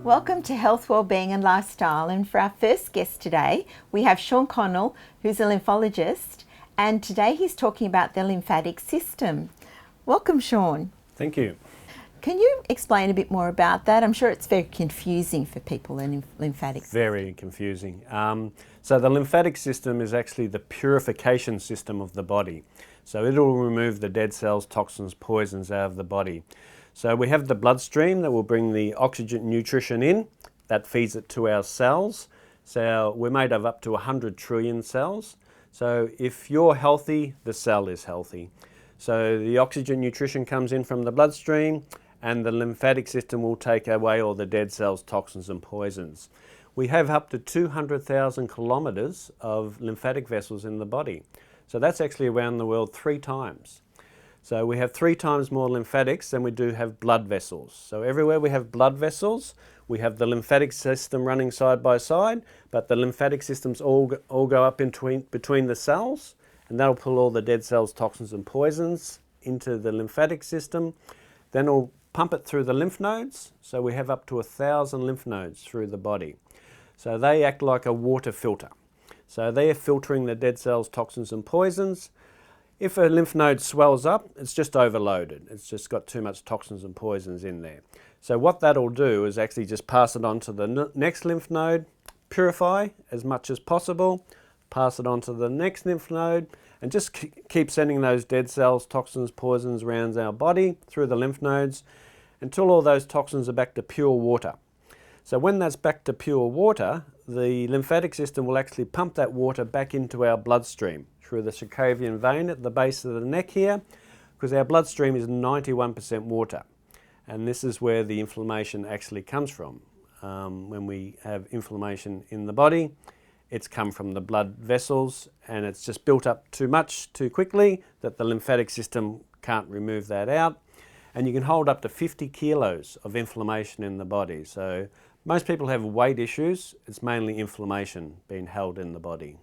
Welcome to Health, Wellbeing and Lifestyle, and for our first guest today we have Sean Connell, who's a lymphologist, and today he's talking about the lymphatic system. Welcome, Sean. Thank you. Can you explain a bit more about that? I'm sure it's very confusing for people in lymphatic system. Very confusing. So the lymphatic system is actually the purification system of the body. So it'll remove the dead cells, toxins, poisons out of the body. So we have the bloodstream that will bring the oxygen nutrition in, that feeds it to our cells. So we're made of up to 100 trillion cells. So if you're healthy, the cell is healthy. So the oxygen nutrition comes in from the bloodstream, and the lymphatic system will take away all the dead cells, toxins and poisons. We have up to 200,000 kilometres of lymphatic vessels in the body. So that's actually around the world 3 times. So we have 3 times more lymphatics than we do have blood vessels. So everywhere we have blood vessels, we have the lymphatic system running side by side, but the lymphatic systems all go up between the cells, and that'll pull all the dead cells, toxins and poisons into the lymphatic system. Then it'll pump it through the lymph nodes. So we have up to 1,000 lymph nodes through the body. So they act like a water filter. So they are filtering the dead cells, toxins and poisons. If a lymph node swells up, it's just overloaded. It's just got too much toxins and poisons in there. So what that'll do is actually just pass it on to the next lymph node, purify as much as possible, pass it on to the next lymph node, and just keep sending those dead cells, toxins, poisons around our body through the lymph nodes until all those toxins are back to pure water. So when that's back to pure water, the lymphatic system will actually pump that water back into our bloodstream through the Sacrovian vein at the base of the neck here, because our bloodstream is 91% water. And this is where the inflammation actually comes from. When we have inflammation in the body, it's come from the blood vessels, and it's just built up too much too quickly that the lymphatic system can't remove that out. And you can hold up to 50 kilos of inflammation in the body. So most people have weight issues. It's mainly inflammation being held in the body.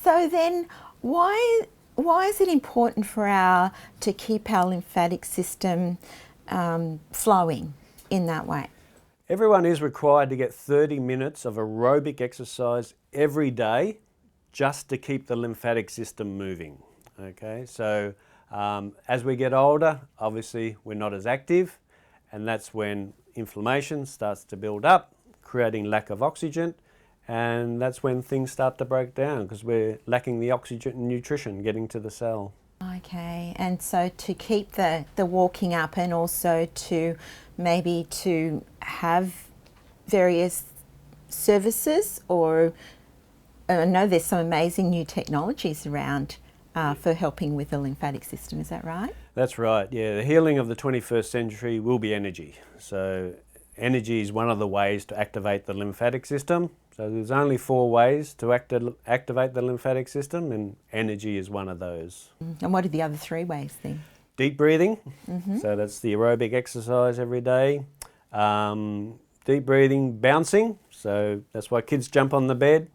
So then why is it important to keep our lymphatic system flowing in that way? Everyone is required to get 30 minutes of aerobic exercise every day just to keep the lymphatic system moving. Okay, so as we get older, obviously we're not as active, and that's when inflammation starts to build up, creating lack of oxygen, and that's when things start to break down because we're lacking the oxygen and nutrition getting to the cell. Okay, and so to keep the walking up, and also to maybe to have various services, or I know there's some amazing new technologies around for helping with the lymphatic system, is that right? That's right, yeah. The healing of the 21st century will be energy. So energy is one of the ways to activate the lymphatic system. So there's only 4 ways to activate the lymphatic system, and energy is one of those. And what are the other 3 ways then? Deep breathing, so that's the aerobic exercise every day. Deep breathing, bouncing, so that's why kids jump on the bed.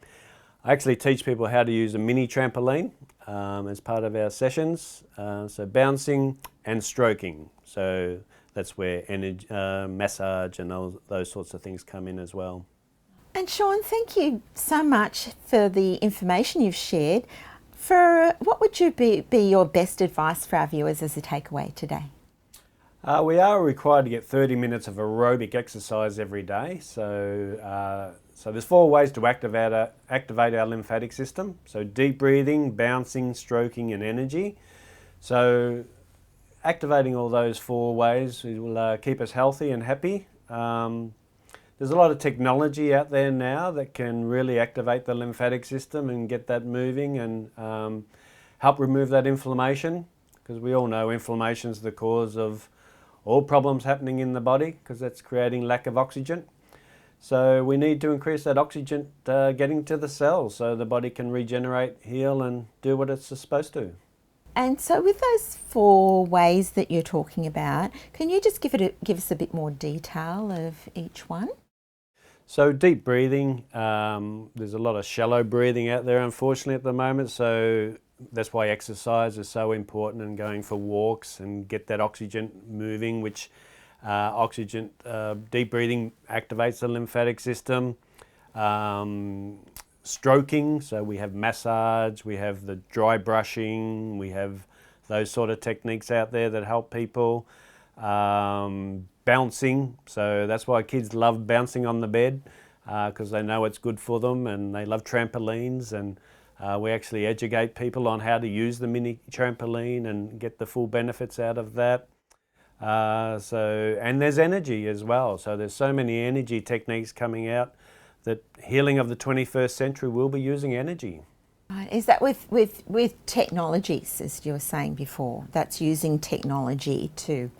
I actually teach people how to use a mini trampoline as part of our sessions. So bouncing and stroking, so that's where energy, massage and those sorts of things come in as well. And Sean, thank you so much for the information you've shared. What would be your best advice for our viewers as a takeaway today? We are required to get 30 minutes of aerobic exercise every day. So there's 4 ways to activate our lymphatic system. So deep breathing, bouncing, stroking and energy. So activating all those 4 ways will keep us healthy and happy. There's a lot of technology out there now that can really activate the lymphatic system and get that moving and help remove that inflammation, because we all know inflammation is the cause of all problems happening in the body because that's creating lack of oxygen. So we need to increase that oxygen getting to the cells so the body can regenerate, heal and do what it's supposed to. And so with those 4 ways that you're talking about, can you just give us a bit more detail of each one? So deep breathing, there's a lot of shallow breathing out there unfortunately at the moment, so that's why exercise is so important, and going for walks and get that oxygen moving, which Oxygen, deep breathing activates the lymphatic system. Stroking, so we have massage, we have the dry brushing, we have those sort of techniques out there that help people. Bouncing, so that's why kids love bouncing on the bed, because they know it's good for them, and they love trampolines, and we actually educate people on how to use the mini trampoline and get the full benefits out of that. And there's energy as well, so there's so many energy techniques coming out that healing of the 21st century will be using energy. Right. Is that with technologies, as you were saying before? That's using technology to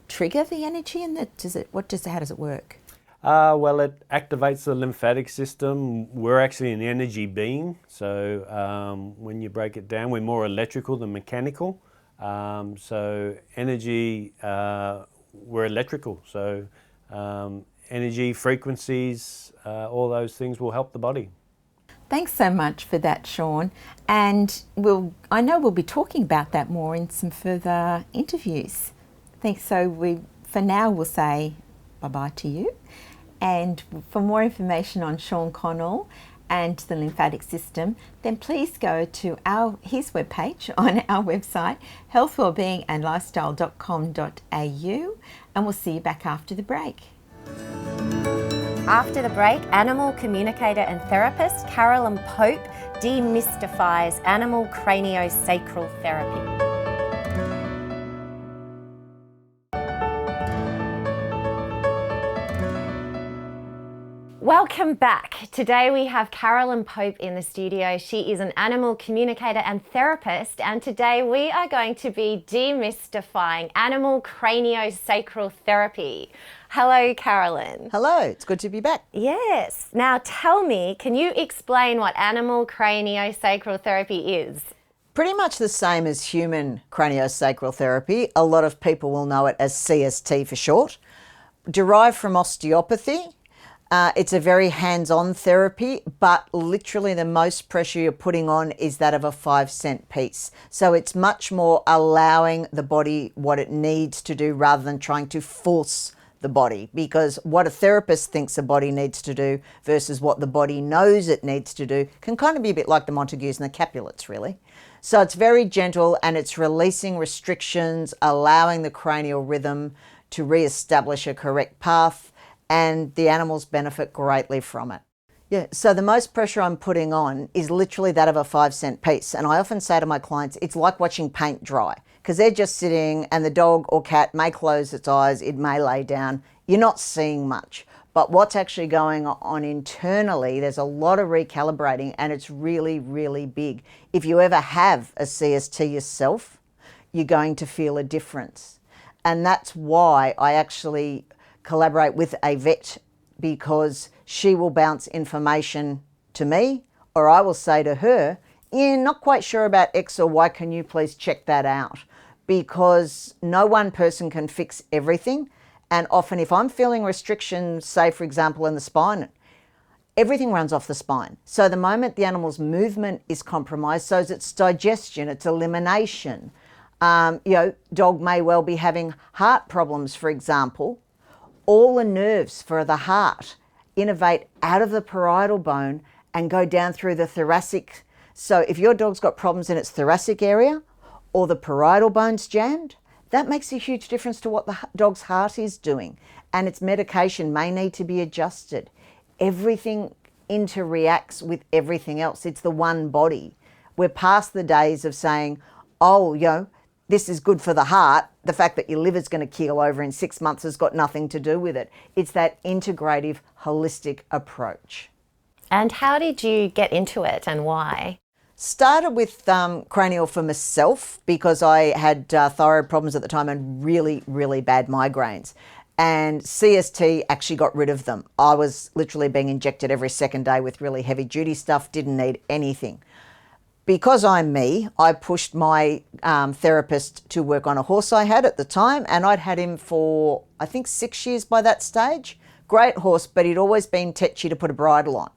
trigger the energy, and how does it work? Well, it activates the lymphatic system. We're actually an energy being, so when you break it down, we're more electrical than mechanical. So energy, we're electrical. So energy, frequencies, all those things will help the body. Thanks so much for that, Sean. And I know we'll be talking about that more in some further interviews. Thanks. So for now, we'll say bye-bye to you. And for more information on Sean Connell and the lymphatic system, then please go to his webpage on our website, healthwellbeingandlifestyle.com.au, and we'll see you back after the break. After the break, animal communicator and therapist Carolyn Pope demystifies animal craniosacral therapy. Welcome back. Today we have Carolyn Pope in the studio. She is an animal communicator and therapist, and today we are going to be demystifying animal craniosacral therapy. Hello, Carolyn. Hello, it's good to be back. Yes. Now tell me, can you explain what animal craniosacral therapy is? Pretty much the same as human craniosacral therapy. A lot of people will know it as CST for short. Derived from osteopathy. It's a very hands-on therapy, but literally the most pressure you're putting on is that of a 5-cent piece. So it's much more allowing the body what it needs to do rather than trying to force the body, because what a therapist thinks the body needs to do versus what the body knows it needs to do can kind of be a bit like the Montagues and the Capulets, really. So it's very gentle, and it's releasing restrictions, allowing the cranial rhythm to re-establish a correct path, and the animals benefit greatly from it. Yeah, so the most pressure I'm putting on is literally that of a 5-cent piece. And I often say to my clients, it's like watching paint dry, because they're just sitting and the dog or cat may close its eyes, it may lay down. You're not seeing much. But what's actually going on internally, there's a lot of recalibrating, and it's really, really big. If you ever have a CST yourself, you're going to feel a difference. And that's why I actually collaborate with a vet, because she will bounce information to me, or I will say to her, not quite sure about X or Y, can you please check that out? Because no one person can fix everything. And often if I'm feeling restrictions, say for example in the spine, everything runs off the spine. So the moment the animal's movement is compromised, so is its digestion, its elimination. Dog may well be having heart problems, for example. All the nerves for the heart innervate out of the parietal bone and go down through the thoracic. So if your dog's got problems in its thoracic area or the parietal bone's jammed, that makes a huge difference to what the dog's heart is doing. And its medication may need to be adjusted. Everything interreacts with everything else. It's the one body. We're past the days of saying, this is good for the heart. The fact that your liver's going to keel over in 6 months has got nothing to do with it. It's that integrative, holistic approach. And how did you get into it, and why? Started with cranial for myself, because I had thyroid problems at the time and really, really bad migraines. And CST actually got rid of them. I was literally being injected every second day with really heavy duty stuff, didn't need anything. Because I'm me, I pushed my therapist to work on a horse I had at the time, and I'd had him for, I think, 6 years by that stage. Great horse, but he'd always been tetchy to put a bridle on.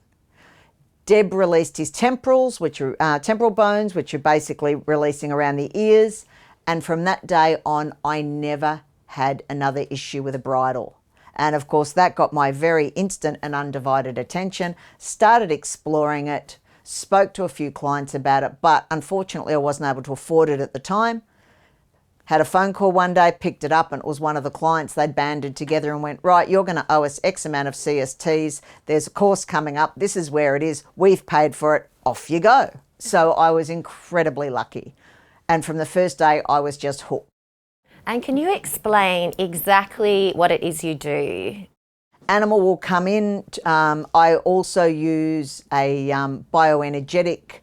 Deb released his temporals, which are temporal bones, which are basically releasing around the ears. And from that day on, I never had another issue with a bridle. And of course that got my very instant and undivided attention, started exploring it, spoke to a few clients about it, but unfortunately I wasn't able to afford it at the time. Had a phone call one day, picked it up, and it was one of the clients. They'd banded together and went, right, you're going to owe us X amount of CSTs. There's a course coming up. This is where it is. We've paid for it. Off you go. So I was incredibly lucky. And from the first day, I was just hooked. And can you explain exactly what it is you do? Animal will come in. I also use a bioenergetic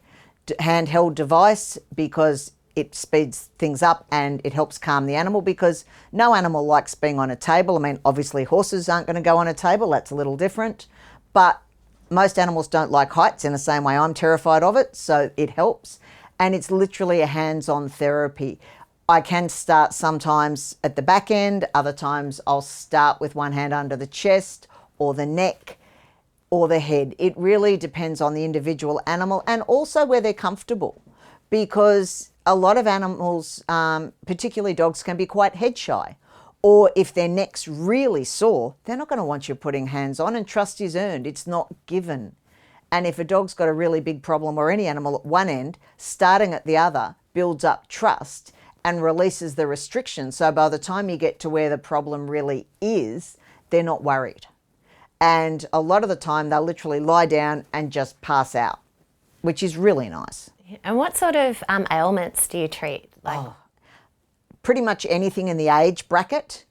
handheld device because it speeds things up and it helps calm the animal, because no animal likes being on a table. I mean, obviously horses aren't going to go on a table. That's a little different. But most animals don't like heights in the same way I'm terrified of it. So it helps. And it's literally a hands-on therapy. I can start sometimes at the back end. Other times I'll start with one hand under the chest or the neck or the head. It really depends on the individual animal and also where they're comfortable, because a lot of animals, particularly dogs, can be quite head shy. Or if their neck's really sore, they're not going to want you putting hands on, and trust is earned. It's not given. And if a dog's got a really big problem, or any animal at one end, starting at the other builds up trust and releases the restriction. So by the time you get to where the problem really is, they're not worried. And a lot of the time they'll literally lie down and just pass out, which is really nice. And what sort of ailments do you treat? Pretty much anything in the age bracket.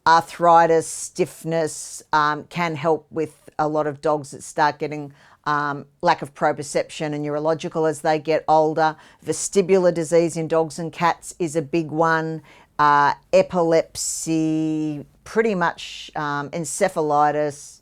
Arthritis, stiffness, can help with a lot of dogs that start getting lack of proprioception and neurological as they get older. Vestibular disease in dogs and cats is a big one. Epilepsy, pretty much encephalitis,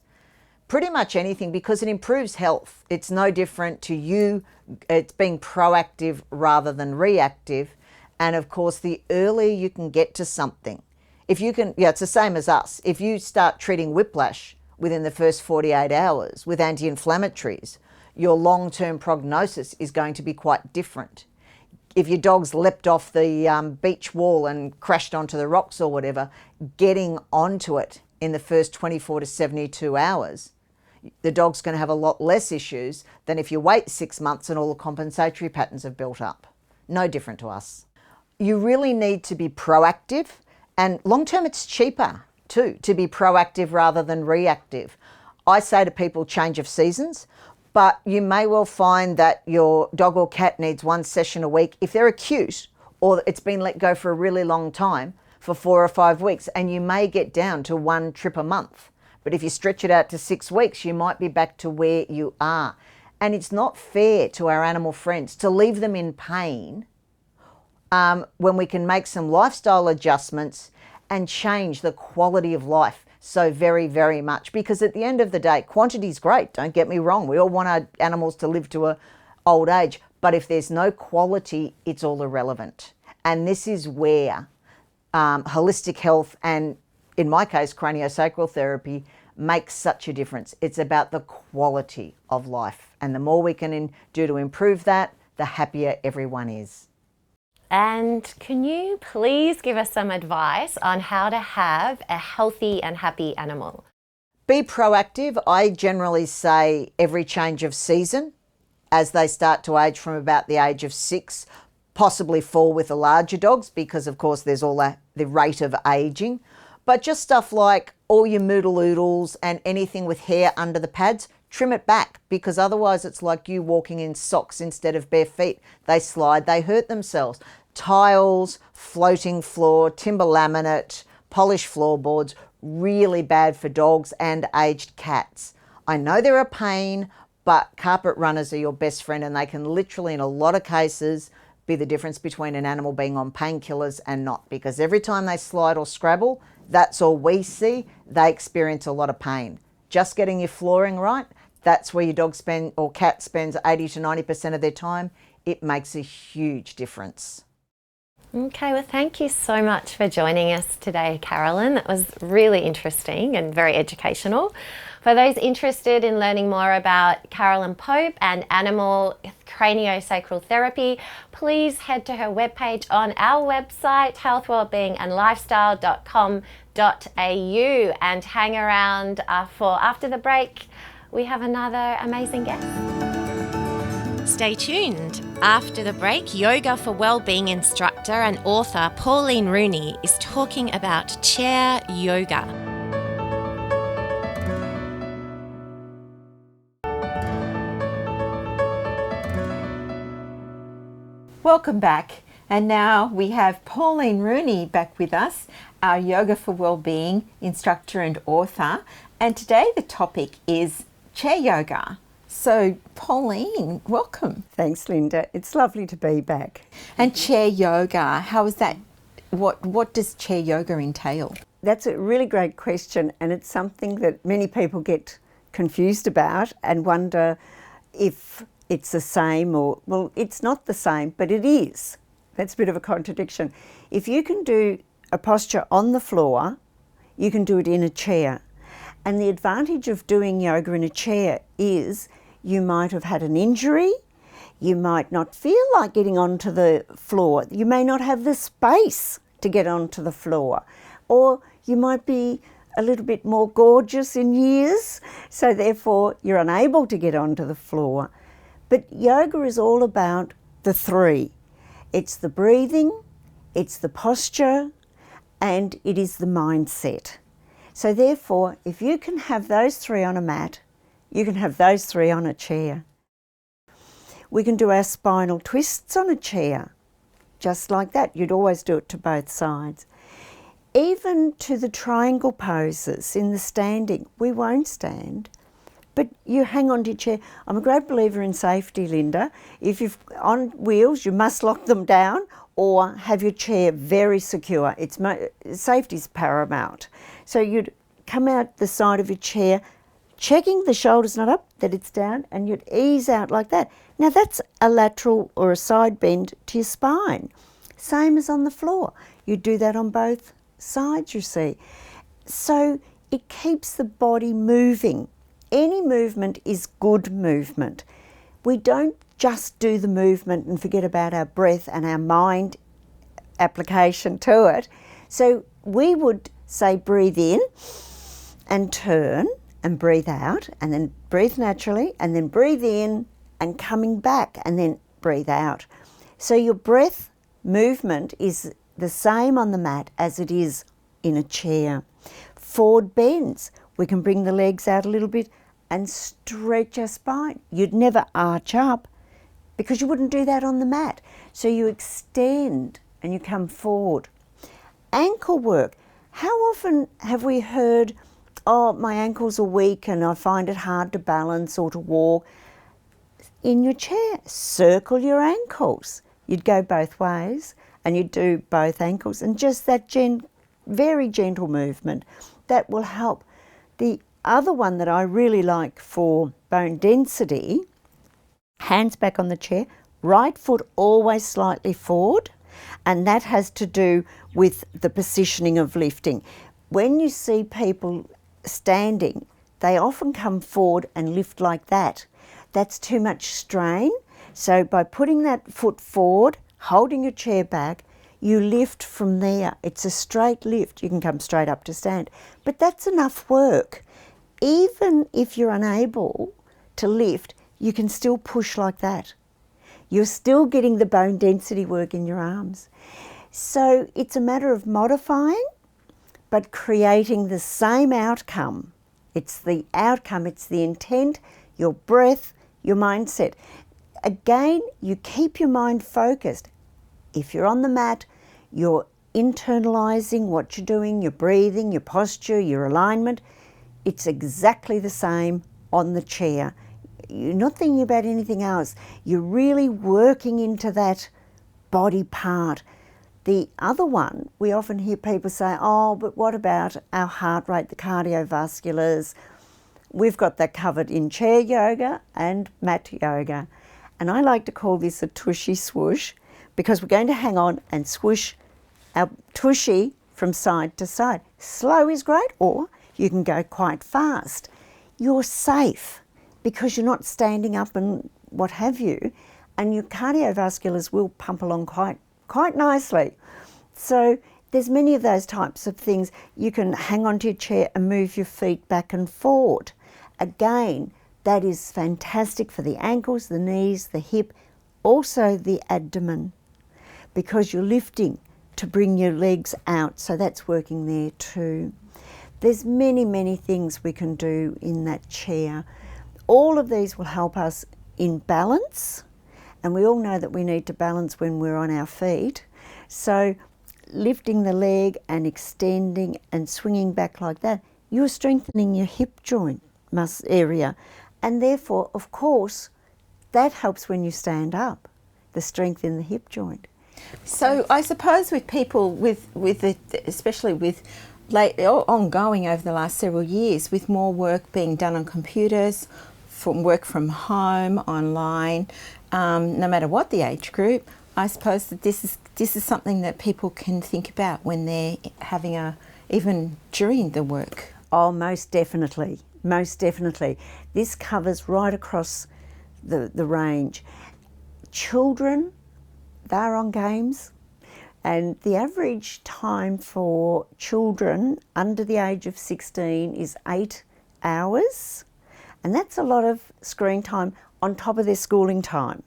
pretty much anything, because it improves health. It's no different to you. It's being proactive rather than reactive. And of course, the earlier you can get to something, if you can, it's the same as us. If you start treating whiplash within the first 48 hours with anti-inflammatories, your long-term prognosis is going to be quite different. If your dog's leapt off the beach wall and crashed onto the rocks or whatever, getting onto it in the first 24 to 72 hours, the dog's going to have a lot less issues than if you wait 6 months and all the compensatory patterns have built up. No different to us. You really need to be proactive, and long term it's cheaper too to be proactive rather than reactive. I say to people, change of seasons, but you may well find that your dog or cat needs one session a week if they're acute, or it's been let go for a really long time, for 4 or 5 weeks, and you may get down to one trip a month. But if you stretch it out to 6 weeks, you might be back to where you are. And it's not fair to our animal friends to leave them in pain when we can make some lifestyle adjustments and change the quality of life so very, very much. Because at the end of the day, quantity is great, don't get me wrong. We all want our animals to live to an old age. But if there's no quality, it's all irrelevant. And this is where holistic health, and in my case, craniosacral therapy, makes such a difference. It's about the quality of life. And the more we can do to improve that, the happier everyone is. And can you please give us some advice on how to have a healthy and happy animal? Be proactive. I generally say every change of season, as they start to age from about the age of 6, possibly 4 with the larger dogs, because of course there's all the rate of aging. But just stuff like all your moodle-oodles and anything with hair under the pads, trim it back, because otherwise it's like you walking in socks instead of bare feet. They slide, they hurt themselves. Tiles, floating floor, timber laminate, polished floorboards, really bad for dogs and aged cats. I know they're a pain, but carpet runners are your best friend, and they can literally, in a lot of cases, be the difference between an animal being on painkillers and not, because every time they slide or scrabble, that's all we see. They experience a lot of pain. Just getting your flooring right, that's where your dog or cat spends 80 to 90% of their time. It makes a huge difference. Okay, well, thank you so much for joining us today, Carolyn. That was really interesting and very educational. For those interested in learning more about Carolyn Pope and animal craniosacral therapy, please head to her webpage on our website, healthwellbeingandlifestyle.com.au, and hang around for after the break. We have another amazing guest. Stay tuned. After the break, yoga for wellbeing instructor and author Pauline Rooney is talking about chair yoga. Welcome back. And now we have Pauline Rooney back with us, our Yoga for Wellbeing instructor and author. And today the topic is chair yoga. So Pauline, welcome. Thanks, Linda. It's lovely to be back. And chair yoga, how is that? What does chair yoga entail? That's a really great question, and it's something that many people get confused about and wonder if it's the same or, well, it's not the same, but it is. That's a bit of a contradiction. If you can do a posture on the floor, you can do it in a chair. And the advantage of doing yoga in a chair is you might have had an injury, you might not feel like getting onto the floor, you may not have the space to get onto the floor, or you might be a little bit more gorgeous in years, so therefore you're unable to get onto the floor. But yoga is all about the three. It's the breathing, it's the posture, and it is the mindset. So therefore, if you can have those three on a mat, you can have those three on a chair. We can do our spinal twists on a chair, just like that. You'd always do it to both sides. Even to the triangle poses in the standing, we won't stand, but you hang on to your chair. I'm a great believer in safety, Linda. If you're on wheels, you must lock them down or have your chair very secure. Safety's paramount. So you'd come out the side of your chair, checking the shoulders not up, that it's down, and you'd ease out like that. Now that's a lateral or a side bend to your spine. Same as on the floor. You do that on both sides, you see. So it keeps the body moving. Any movement is good movement. We don't just do the movement and forget about our breath and our mind application to it. So we would say breathe in and turn and breathe out, and then breathe naturally, and then breathe in and coming back, and then breathe out. So your breath movement is the same on the mat as it is in a chair. Forward bends, we can bring the legs out a little bit and stretch our spine. You'd never arch up because you wouldn't do that on the mat. So you extend and you come forward. Ankle work. How often have we heard, oh, my ankles are weak and I find it hard to balance or to walk? In your chair, circle your ankles. You'd go both ways and you'd do both ankles, and just that very gentle movement, that will help. The other one that I really like for bone density, hands back on the chair, right foot always slightly forward, and that has to do with the positioning of lifting. When you see people standing, they often come forward and lift like that. That's too much strain. So by putting that foot forward, holding your chair back, you lift from there. It's a straight lift. You can come straight up to stand, but that's enough work. Even if you're unable to lift, you can still push like that. You're still getting the bone density work in your arms. So it's a matter of modifying, but creating the same outcome. It's the outcome, it's the intent, your breath, your mindset. Again, you keep your mind focused. If you're on the mat, you're internalizing what you're doing, your breathing, your posture, your alignment. It's exactly the same on the chair. You're not thinking about anything else. You're really working into that body part. The other one, we often hear people say, oh, but what about our heart rate, the cardiovasculars? We've got that covered in chair yoga and mat yoga. And I like to call this a tushy swoosh, because we're going to hang on and swoosh our tushy from side to side. Slow is great, or you can go quite fast. you're safe because you're not standing up and what have you, and your cardiovasculars will pump along quite nicely. So there's many of those types of things. You can hang onto your chair and move your feet back and forward. Again, that is fantastic for the ankles, the knees, the hip, also the abdomen, because you're lifting to bring your legs out, so that's working there too. There's many things we can do in that chair. All of these will help us in balance, and we all know that we need to balance when we're on our feet. So lifting the leg and extending and swinging back like that, you're strengthening your hip joint area, and therefore, of course, that helps when you stand up, the strength in the hip joint. So I suppose with people especially with ongoing over the last several years, with more work being done on computers, from work from home, online, no matter what the age group, I suppose that this is something that people can think about when they're having even during the work. Oh, most definitely. Most definitely. This covers right across the range. Children, they're on games, and the average time for children under the age of 16 is 8 hours, and that's a lot of screen time on top of their schooling time,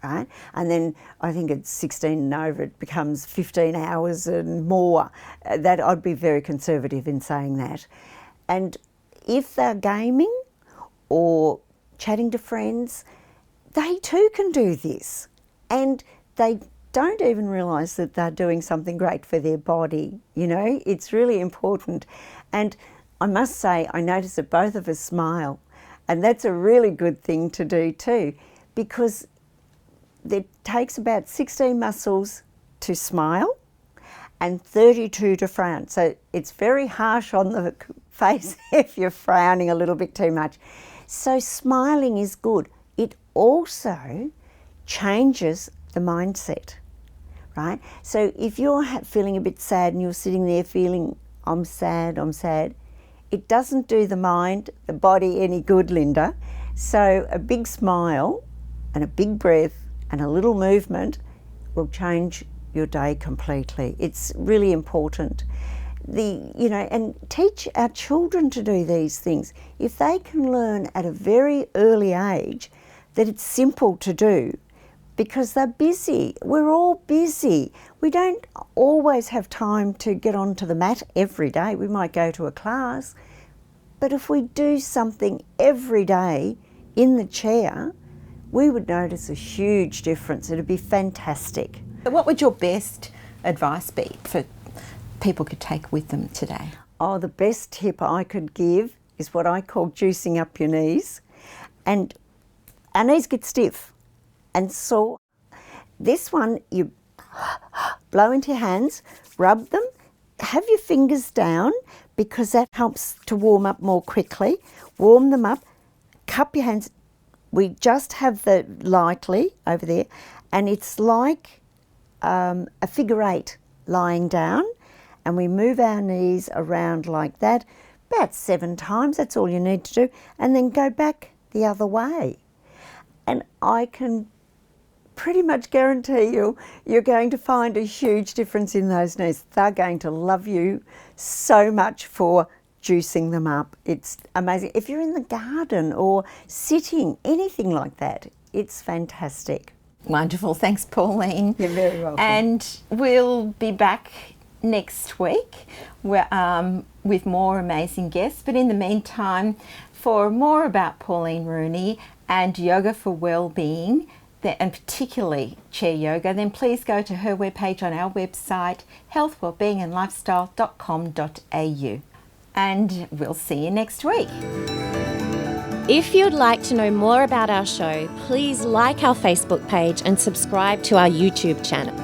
right? And then I think at 16 and over it becomes 15 hours and more. That I'd be very conservative in saying that. And if they're gaming or chatting to friends, they too can do this, and they don't even realise that they're doing something great for their body. You know, it's really important. And I must say, I notice that both of us smile, and that's a really good thing to do too, because it takes about 16 muscles to smile and 32 to frown. So it's very harsh on the face if you're frowning a little bit too much. So smiling is good. It also changes the mindset, right? So if you're feeling a bit sad and you're sitting there feeling, I'm sad, it doesn't do the mind, the body any good, Linda. So a big smile and a big breath and a little movement will change your day completely. It's really important. And teach our children to do these things. If they can learn at a very early age that it's simple to do, because they're busy. We're all busy. We don't always have time to get onto the mat every day. We might go to a class, but if we do something every day in the chair, we would notice a huge difference. It'd be fantastic. What would your best advice be for people could take with them today? Oh, the best tip I could give is what I call juicing up your knees. And our knees get stiff and sore. This one, you blow into your hands, rub them, have your fingers down because that helps to warm up more quickly. Warm them up, cup your hands. We just have the lightly over there, and it's like a figure 8 lying down, and we move our knees around like that about 7 times. That's all you need to do, and then go back the other way. And I can pretty much guarantee you're going to find a huge difference in those knees. They're going to love you so much for juicing them up. It's amazing. If you're in the garden or sitting, anything like that, it's fantastic. Wonderful. Thanks, Pauline. You're very welcome. And we'll be back next week with more amazing guests. But in the meantime, for more about Pauline Rooney and yoga for wellbeing, and particularly chair yoga, then please go to her webpage on our website, healthwellbeingandlifestyle.com.au. And we'll see you next week. If you'd like to know more about our show, please like our Facebook page and subscribe to our YouTube channel.